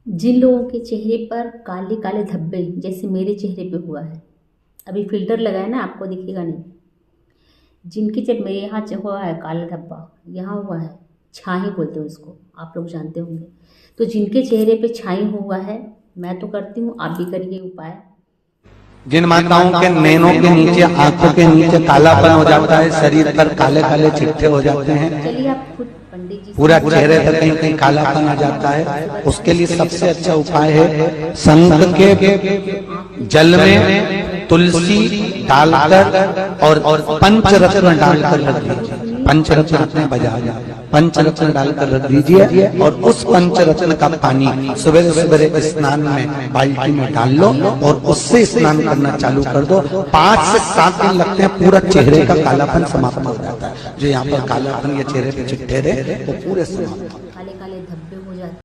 जिन लोगों के चेहरे पर काले काले धब्बे जैसे मेरे चेहरे पे हुआ है, अभी फिल्टर लगा है ना, आपको दिखेगा नहीं। जिनके जब मेरे यहाँ हुआ है काला धब्बा, यहाँ हुआ है, छाई बोलते हैं उसको, आप लोग जानते होंगे। तो जिनके चेहरे पे छाई हुआ है, मैं तो करती हूँ, आप भी करिए उपाय। जिन माताओं के नैनों के नीचे, आंखों के नीचे कालापन हो जाता है, शरीर पर काले काले चिट्ठे हो जाते हैं, चलिए आप खुद पंडित जी पूरा चेहरे पर कहीं कहीं कालापन आ जाता है, उसके लिए सबसे अच्छा उपाय है शंख के जल में तुलसी डालकर और पंचरत्न डालकर रख दीजिए। पंचरत्न अपने बाजार पंचरत्न डालकर रख दीजिए और उस पंचरत्न का पानी सवेरे सवेरे स्नान में बाल्टी में डाल लो और उससे स्नान करना चालू कर दो। 5 से 7 दिन लगते हैं, पूरा चेहरे का कालापन समाप्त हो जाता है। जो यहाँ पर कालापन या चेहरे पे चिट्ठे रहे वो पूरे समाप्त हो।